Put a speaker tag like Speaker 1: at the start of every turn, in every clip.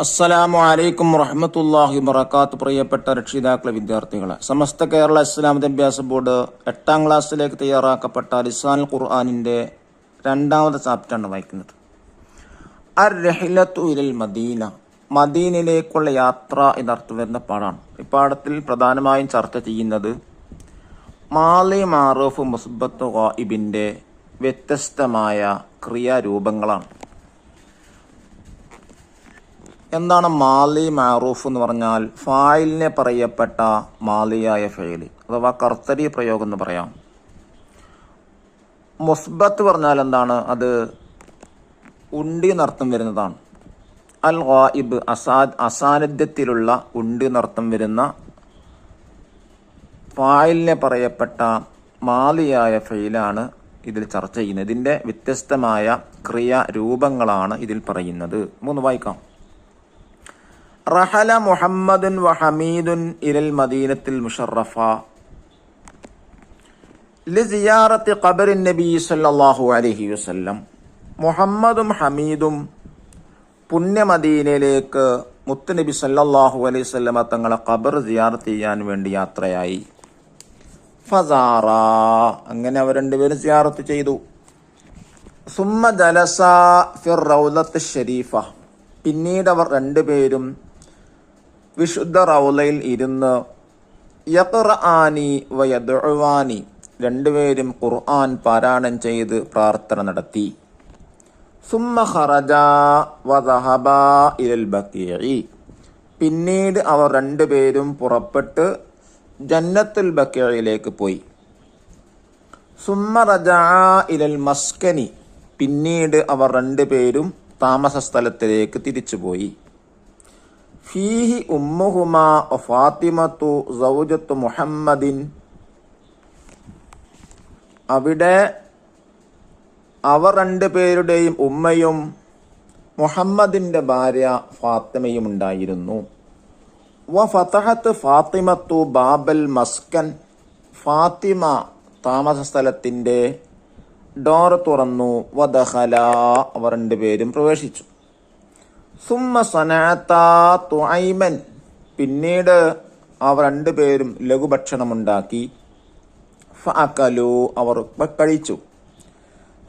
Speaker 1: അസ്സലാമു അലൈക്കും വറഹ്മത്തുള്ളാഹി വബറകാതുഹു. പ്രിയപ്പെട്ട രക്ഷിതാക്കളെ, വിദ്യാർത്ഥികളെ, സമസ്ത കേരള ഇസ്ലാം വിദ്യാഭ്യാസ ബോർഡ് 8ാം ക്ലാസ്സിലേക്ക് തയ്യാറാക്കപ്പെട്ട ലിസാനുൽ ഖുർആനിന്റെ 2ാമത്തെ ചാപ്റ്ററാണ് വായിക്കുന്നത്. അർ റഹിലത്തു ഇലൽ മദീന, മദീനയിലേക്കുള്ള യാത്ര എന്നർത്ഥം വരുന്ന പാഠാണ്. ഈ പാഠത്തിൽ പ്രധാനമായും ചർച്ച ചെയ്യുന്നത് മാലി മാറൂഫ് മുസ്ബത്ത് ഗായിബിന്റെ വ്യത്യസ്തമായ ക്രിയാരൂപങ്ങളാണ്. എന്താണ് മാലി മാറൂഫ് എന്ന് പറഞ്ഞാൽ? ഫായിലിനെ പറയപ്പെട്ട മാലിയായ ഫെയില് അഥവാ കർത്തരി പ്രയോഗം എന്ന് പറയാം. മുസ്ബത്ത് പറഞ്ഞാൽ എന്താണ്? അത് ഉണ്ടി എന്നർത്ഥം വരുന്നതാണ്. അൽ ഗായിബ് അസാന്നിധ്യത്തിലുള്ള ഉണ്ടി എന്നർത്ഥം വരുന്ന ഫായിലിനെ പറയപ്പെട്ട മാലിയായ ഫെയിലാണ് ഇതിൽ ചർച്ച ചെയ്യുന്നത്. ഇതിൻ്റെ വ്യത്യസ്തമായ ക്രിയാരൂപങ്ങളാണ് ഇതിൽ പറയുന്നത്. 3 വായിക്കാം. റഹല മുഹമ്മദുൻ വ ഹമീദുൻ ഇലൽ മദീനത്തിൽ മുഷറഫ ലിസിയാറത്തി ഖബറിൻ നബി സല്ലല്ലാഹു അലൈഹി വസല്ലം. മുഹമ്മദും ഹമീദും പുണ്യമദീനയിലേക്ക് മുത്തുനബി സല്ലല്ലാഹു അലൈഹി വസല്ലം തങ്ങളെ ഖബർ സിയാറത്ത് ചെയ്യാൻ വേണ്ടി യാത്രയായി. ഫസാറ, അങ്ങനെ അവർ രണ്ടുപേരും സിയാറത്ത് ചെയ്തു. സുമ്മ ജലസ ഫിർ റൗളത്തി ഷരീഫ, പിന്നീട് അവർ രണ്ടുപേരും വിശുദ്ധ റൗളയിൽ ഇരുന്ന് യഖ്റആനി വയദ്ഉവാനി, രണ്ടുപേരും ഖുർആൻ പാരായണം ചെയ്ത് പ്രാർത്ഥന നടത്തി. സുമ്മ ഖറജ വദഹബ ഇലൽ ബഖീഇ, പിന്നീട് അവർ രണ്ടുപേരും പുറപ്പെട്ട് ജന്നത്തുൽ ബഖീഇലേക്ക് പോയി. സുമ്മ റജഅ ഇലൽ മസ്കനി, പിന്നീട് അവർ രണ്ടുപേരും താമസ സ്ഥലത്തിലേക്ക് തിരിച്ചുപോയി. ഫീഹി ഉമ്മുഹുമാ ഫാത്തിമത്തു സൗജത്തു മുഹമ്മദിൻ, അവിടെ അവർ രണ്ടുപേരുടെയും ഉമ്മയും മുഹമ്മദിന്റെ ഭാര്യ ഫാത്തിമയും ഉണ്ടായിരുന്നു. വ ഫതഹത്ത് ഫാത്തിമത്തു ബാബൽ മസ്കൻ, ഫാത്തിമ താമസ സ്ഥലത്തിന്റെ ഡോർ തുറന്നു. വദഖല, അവർ രണ്ടുപേരും പ്രവേശിച്ചു. സുമ്മ സനഅത്താ തുഐമൻ, പിന്നീട് അവർ രണ്ടുപേരും ലഘുഭക്ഷണമുണ്ടാക്കി. ഫഅകലു, അവർ കഴിച്ചു.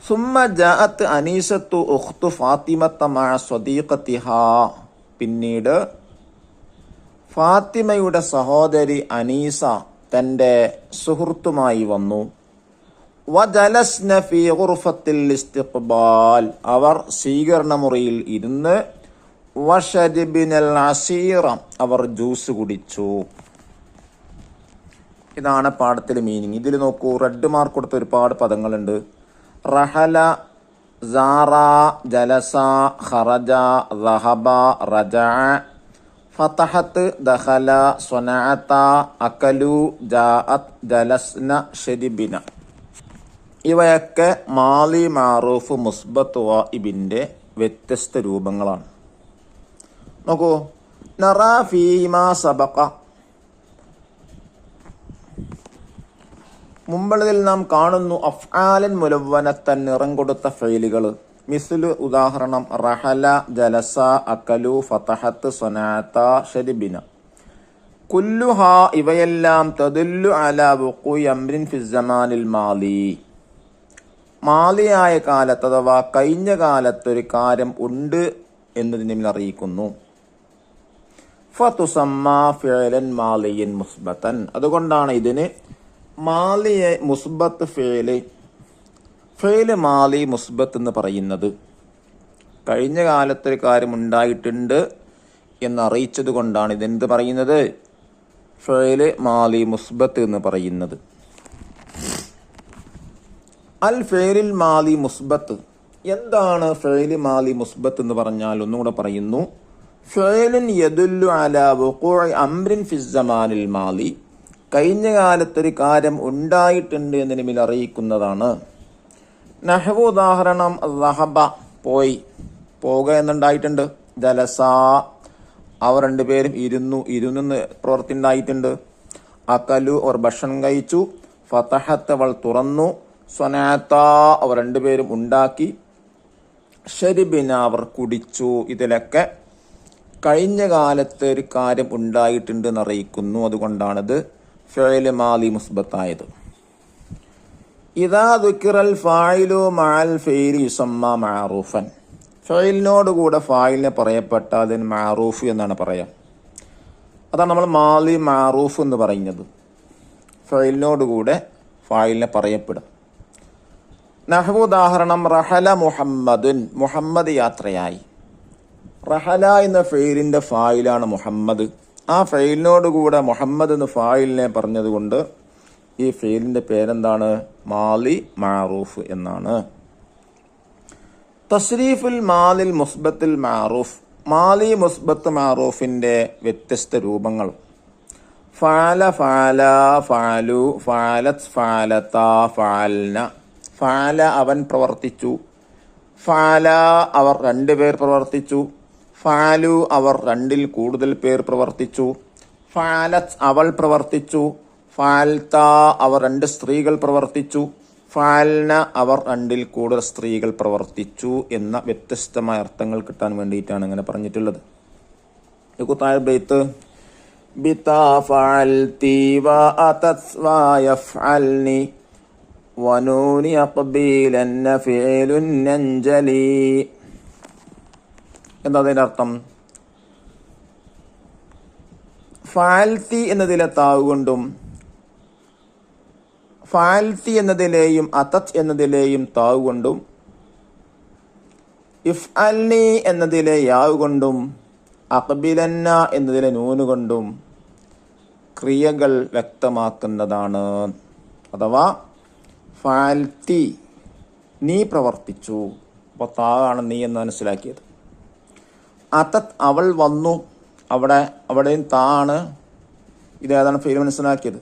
Speaker 1: സുമ്മ ജാഅത്ത് അനീസത്തു ഉഖ്തു ഫാത്തിമത്ത മഅ സ്വദീഖത്തിഹാ, പിന്നീട് ഫാത്തിമയുടെ സഹോദരി അനീസ തന്റെ സുഹൃത്തുമായി വന്നു. വജലസ്ന ഫീ ഗുർഫത്തിൽ ഇസ്തിഖ്ബാൽ, അവർ സ്വീകരണ മുറിയിൽ ഇരുന്ന് വശരിബിനൽ അസീറ, അവർ ജ്യൂസ് കുടിച്ചു. ഇതാണ് പാഠത്തിലെ മീനിങ്. ഇതിൽ നോക്കൂ, റെഡ് മാർക്ക് കൊടുത്ത ഒരുപാട് പദങ്ങളുണ്ട്. റഹല, സാറ, ജലസ, ഖറജ, ദഹബ, റജഅ, ഫതഹത്ത്, ദഖല, സ്വനഅത, അകലു, ജാഅത്, ജലസ്ന, ശരിബിന. ഇവയൊക്കെ മാലി മാറൂഫ് മുസ്ബത്ത് ഗായിബിന്റെ വ്യത്യസ്ത രൂപങ്ങളാണ്. നോക്കൂ, നറാ ഫീമാ സബഖ, മുമ്പുള്ളതിൽ നാം കാണുന്നു അഫ്ആലൻ മുലവ്വനത്തൻ, നിറം കൊടുത്ത ഫെയിലുകൾ. മിസ്ലു, ഉദാഹരണം, റഹല, ജലസ, അകലു, ഫതഹത്ത്, സ്വനഅത, ശരിബിന. കുല്ലുഹ, ഇവയെല്ലാം തദുല്ലു അലാ വുഖൂഇ അംരിൻ ഫി സമാനിൽ മാലി, മാലിയായ കാലത്ത് അഥവാ കഴിഞ്ഞ കാലത്തൊരു കാര്യം ഉണ്ട് എന്നതിനെ അറിയിക്കുന്നു. ഫതുസമ്മ ഫിഅലൻ മാലിയൻ മുസ്ബത്തൻ, അതുകൊണ്ടാണ് ഇതിന് മാലിയെ മുസ്ബത്ത് ഫിഅല് മാലി മുസ്ബത്ത് എന്ന് പറയുന്നത്. കഴിഞ്ഞ കാലത്തൊരു കാര്യം ഉണ്ടായിട്ടുണ്ട് എന്നറിയിച്ചത് കൊണ്ടാണ് ഇതെന്ത് പറയുന്നത്? ഫിഅല് മാലി മുസ്ബത്ത് എന്ന് പറയുന്നത്. അൽ ഫിഅലുൽ മാലി മുസ്ബത്ത്, എന്താണ് ഫിഅല് മാലി മുസ്ബത്ത് എന്ന് പറഞ്ഞാൽ? ഒന്നുകൂടെ പറയുന്നു. ഫിഅലുൻ യദുല്ലു അലാ വുഖൂഇ അംരിൻ ഫി സമാനിൽ മാലി, കഴിഞ്ഞ കാലത്തൊരു കാര്യം ഉണ്ടായിട്ടുണ്ട് എന്നതിനെ അറിയിക്കുന്നതാണ്. നഹ്വു, ഉദാഹരണം, ദഹബ, പോയി, പോക എന്നുണ്ടായിട്ടുണ്ട്. ജലസ, അവർ രണ്ടുപേരും ഇരുന്ന് പ്രവൃത്തി ഉണ്ടായിട്ടുണ്ട്. അകലു, അവർ ഭക്ഷണം കഴിച്ചു. ഫതഹത്ത്, അവൾ തുറന്നു. സ്വനഅത, അവർ രണ്ടുപേരും ഉണ്ടാക്കി. ശരിബിന, അവർ കുടിച്ചു. ഇതിലൊക്കെ കഴിഞ്ഞ കാലത്ത് ഒരു കാര്യം ഉണ്ടായിട്ടുണ്ട് എന്നറിയിക്കുന്നു. അതുകൊണ്ടാണിത് ഫിഅ്ൽ മാളി മുസ്ബത്തായത്. ഇദാ ദുക്കിറൽ ഫായിലു മഅൽ ഫിഅ്ലി യുസമ്മ മഅറൂഫൻ. ഫിഅ്ലിനോട് കൂടെ ഫായിലിനെ പറയപ്പെട്ടാൽ അതിന് മഅറൂഫ് എന്നാണ് പറയാം. അതാണ് നമ്മൾ മാളി മഅറൂഫ് എന്ന് പറയുന്നത്. ഫിഅ്ലിനോട് കൂടെ ഫായിലിനെ പറയപ്പെടും. നഹ്വു ഉദാഹരണം റഹല മുഹമ്മദുൻ. മുഹമ്മദ് യാത്രയായി. റഹല എന്ന ഫെയിലിന്റെ ഫായിലാണ് മുഹമ്മദ്. ആ ഫെയിലിനോട് കൂടെ മുഹമ്മദ് എന്ന് ഫായിലിനെ പറഞ്ഞതുകൊണ്ട് ഈ ഫെയിലിന്റെ പേരെന്താണ്? മാലി മഅറൂഫ് എന്നാണ്. തസ്രീഫുൽ മാലിൽ മുസ്ബത്തിൽ മഅറൂഫ്. മാലി മുസ്ബത്ത് മഅറൂഫിന്റെ വ്യത്യസ്ത രൂപങ്ങൾ. ഫഅല ഫഅല ഫഅലു ഫഅലത് ഫഅലത ഫഅൽന. ഫഅല അവൻ പ്രവർത്തിച്ചു. ഫഅല അവർ രണ്ടുപേർ പ്രവർത്തിച്ചു. ഫഅലു അവർ രണ്ടിൽ കൂടുതൽ പേർ പ്രവർത്തിച്ചു. ഫഅലത് അവൾ പ്രവർത്തിച്ചു. ഫഅൽത അവർ രണ്ട് സ്ത്രീകൾ പ്രവർത്തിച്ചു. ഫഅൽന അവർ രണ്ടിൽ കൂടുതൽ സ്ത്രീകൾ പ്രവർത്തിച്ചു എന്ന വ്യത്യസ്തമായ അർത്ഥങ്ങൾ കിട്ടാൻ വേണ്ടിയിട്ടാണ് ഇങ്ങനെ പറഞ്ഞിട്ടുള്ളത്. താഴെ ബൈത്ത് ബിതാ ഫഅൽതി വഅതത് വയഫ്അൽനി വനൂനി അഖ്ബീലന്ന ഫിഅലുൻ നൻജലി. എന്താ അതിന്റെ അർത്ഥം? ഫഅൽതി എന്നതിലെ താവ് കൊണ്ടും ഫഅൽതി എന്നതിലെയും അതത് എന്നതിലെയും താവ് കൊണ്ടും ഇഫ്അൽനി എന്നതിലെ യാവ് കൊണ്ടും അഖ്ബിലന്ന എന്നതിലെ നൂന് കൊണ്ടും ക്രിയകൾ വ്യക്തമാക്കുന്നതാണ്. അഥവാ ഫഅൽതി നീ പ്രവർത്തിച്ചു. അപ്പോൾ താവാണ് നീ എന്ന് മനസ്സിലാക്കിയത്. അതത് അവൾ വന്നു. അവിടെയും താണ്. ഇതേതാണ് ഫെയിൽ മനസ്സിലാക്കിയത്.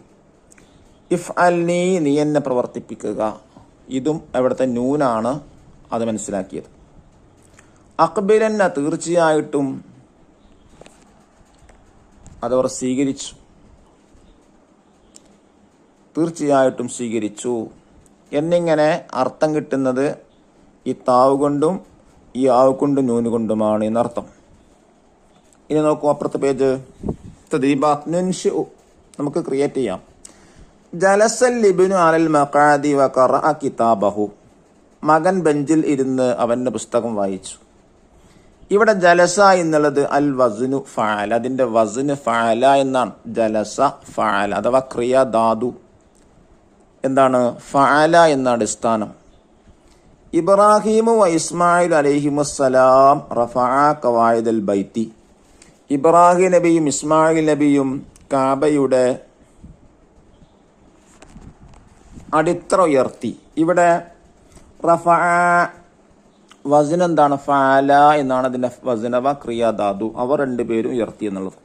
Speaker 1: ഇഫ്അൽനി നീ എന്നെ പ്രവർത്തിപ്പിക്കുക. ഇതും അവിടുത്തെ നൂനാണ്. അത് മനസ്സിലാക്കിയത്. അഖ്ബിലന്ന തീർച്ചയായിട്ടും അതവർ സ്വീകരിച്ചു. തീർച്ചയായിട്ടും സ്വീകരിച്ചു എന്നിങ്ങനെ അർത്ഥം കിട്ടുന്നത് ഈ താവ് കൊണ്ടും ഈ ആവ് കൊണ്ടും നൂന് കൊണ്ടുമാണ് എന്നർത്ഥം. ഇനി നോക്കൂ അപ്പുറത്തെ പേജ്. തദ്രീബാത്ത് നുൻശിഉ. നമുക്ക് ക്രിയേറ്റ് ചെയ്യാം. ജലസൽ ഇബ്നു അലൽ മഖാദി വഖറഅ കിതാബഹു. മകൻ ബെഞ്ചിൽ ഇരുന്ന് അവന്റെ പുസ്തകം വായിച്ചു. ഇവിടെ ജലസ എന്നുള്ളത് അൽ വസ്നു ഫഅല. അതിന്റെ വസ്ന് ഫഅല എന്നാണ്. ജലസ ഫഅല അഥവാ ക്രിയ ധാതു എന്താണ്? ഫഅല എന്ന അടിസ്ഥാനം. ഇബ്രാഹിമു വ ഇസ്മായിൽ അലൈഹിമുസ്സലാം റഫഅ ഖവായിദൽ ബൈത്തി. ഇബ്രാഹിം നബിയും ഇസ്മായിൽ നബിയും കാബയുടെ അടിത്തറ ഉയർത്തി. ഇവിടെ റഫഅ വസ്ൻ എന്താണ്? ഫഅല എന്നാണ് അതിന്റെ വസ്നവ ക്രിയാധാതു. അവർ രണ്ടുപേരും ഉയർത്തി എന്നുള്ളത്.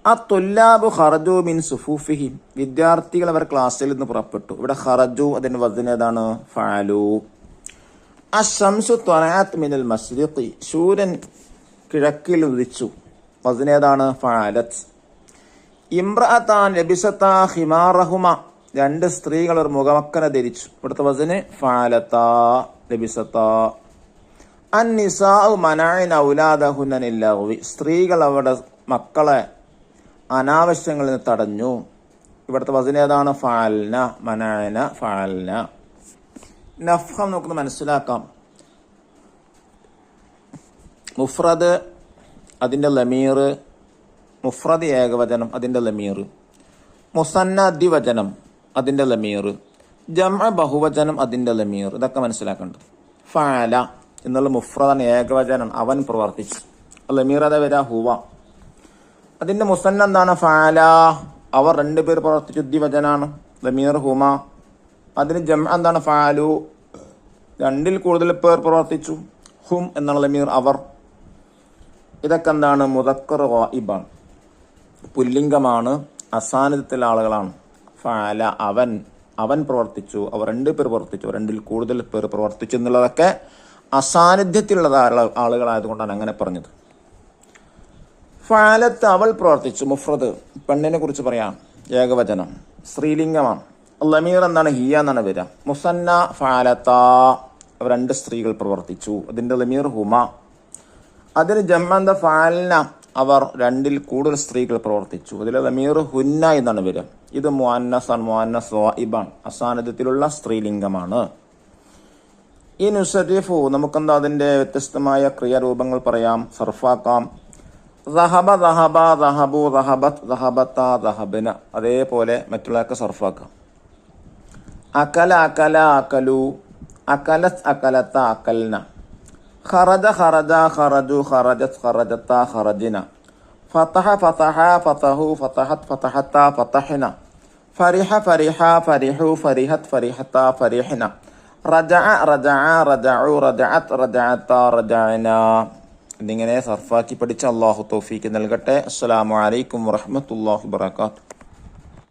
Speaker 1: അത്തുല്ലാബു ഖറജു മിൻ സുഫൂഫിഹിം. വിദ്യാർത്ഥികൾ അവർ ക്ലാസ്സിൽ നിന്ന് പുറപ്പെട്ടു. ഇവിടെ ഖറജു അതിന്റെ വസ്ൻ ഏതാണ്? ഫഅലു. അശംസു ത്വലഅത് മിനൽ മശ്രിഖി. സൂര്യൻ കിഴക്കിൽ ഉദിച്ചു. വസ്ൻ ഏതാണ്? ഫഅലത്. ഇംറഅതാൻ ലബിസതാ ഖിമാറഹുമ. രണ്ട് സ്ത്രീകൾ ഒരു മുഖമക്കന ധരിച്ചു. ഇവിടുത്തെ വസ്ന് ഫഅലതാ ലബിസതാ. അന്നിസാഉ മനഅന ഔലാദഹുന്ന ലില്ലഗ്വി. സ്ത്രീകൾ അവരുടെ മക്കളെ അനാവശ്യങ്ങളിൽ നിന്ന് തടഞ്ഞു. ഇവിടുത്തെ വസ്ന് ഏതാണ്? ഫഅൽന. മനഅന ഫഅൽന. നഫ്ഹം നമുക്കൊന്ന് മനസ്സിലാക്കാം. മുഫ്രദ് അതിന്റെ ലമീർ. മുഫ്രദ് ഏകവചനം അതിന്റെ ലമീർ. മുസന്ന ദ്വിവചനം അതിന്റെ ലമീർ. ജംഅ ബഹുവചനം അതിന്റെ ലമീർ. ഇതൊക്കെ മനസ്സിലാക്കേണ്ടത്. ഫഅല എന്നുള്ള മുഫ്രദാണ്, ഏകവചനം. അവൻ പ്രവർത്തിച്ചു. ലമീർ അത വരാ ഹുവ. അതിന്റെ മുസന്ന എന്താണ്? ഫഅല. അവർ രണ്ടുപേർ പ്രവർത്തിച്ചു. ദ്വിവചനാണ്. ലമീർ ഹുമ. അതിന് ജംഅ എന്താണ്? ഫഅലു. രണ്ടിൽ കൂടുതൽ പേർ പ്രവർത്തിച്ചു. ഹും എന്നുള്ള ലമീർ അവർ. ഇതൊക്കെ എന്താണ്? മുദക്കർ ഗായിബാണ്. പുല്ലിംഗമാണ്. അസാന്നിധ്യത്തിലെ ആളുകളാണ്. ഫഅല അവൻ പ്രവർത്തിച്ചു. അവർ രണ്ടുപേർ പ്രവർത്തിച്ചു. രണ്ടിൽ കൂടുതൽ പേർ പ്രവർത്തിച്ചു എന്നുള്ളതൊക്കെ അസാന്നിധ്യത്തിലുള്ള ആളുകളായതുകൊണ്ടാണ് അങ്ങനെ പറഞ്ഞത്. ഫഅലത്ത് അവൾ പ്രവർത്തിച്ചു. മുഫ്രദ് പെണ്ണിനെ കുറിച്ച് പറയാം. ഏകവചനം സ്ത്രീലിംഗമാണ്. ലമീർ എന്താണ്? ഹിയ എന്നാണ് വരിക. മുസന്ന ഫഅലതാ. അവർ രണ്ട് സ്ത്രീകൾ പ്രവർത്തിച്ചു. അതിന്റെ ലമീർ ഹുമ. അതിന് ജംഅ ഫഅൽന. അവർ രണ്ടിൽ കൂടുതൽ സ്ത്രീകൾ പ്രവർത്തിച്ചു. അതിൽ ദമീർ ഹുന്ന എന്നാണ് വരിക. ഇത് മുഅന്നസാണ്, മുഅന്നസ് ഗായിബാണ്, അസാന്നിധ്യത്തിലുള്ള സ്ത്രീലിംഗമാണ്. ഈ നുസരിഫു നമുക്കെന്താ അതിന്റെ വ്യത്യസ്തമായ ക്രിയാരൂപങ്ങൾ പറയാം, സർഫാക്കാം. ദഹബ ദഹബ ദഹബു ദഹബത് ദഹബത്ത ദഹബന, അതേപോലെ മറ്റുള്ളതൊക്കെ സർഫാക്കാം. അകല അകല അകലു, അകലത് അകലത്ത അകൽന. ഖറജ ഖറജ ഖറജു ഖറജത് ഖറജത്ത ഖറജിന. ഫതഹ ഫതഹ ഫതഹു ഫതഹത് ഫതഹത്ത ഫതഹ്ന. ഫരിഹ ഫരിഹ ഫരിഹു ഫരിഹത് ഫരിഹത്ത ഫരിഹ്ന. റജഅ റജഅ റജഉ റജഅത് റജഅത്ത റജഅന. എന്നിങ്ങനെ സർഫാക്കി പഠിച്ച അല്ലാഹു തൗഫീക്ക് നൽകട്ടെ. അസ്സലാമു അലൈക്കും വറഹ്മത്തുള്ളാഹി വബറകാതുഹു.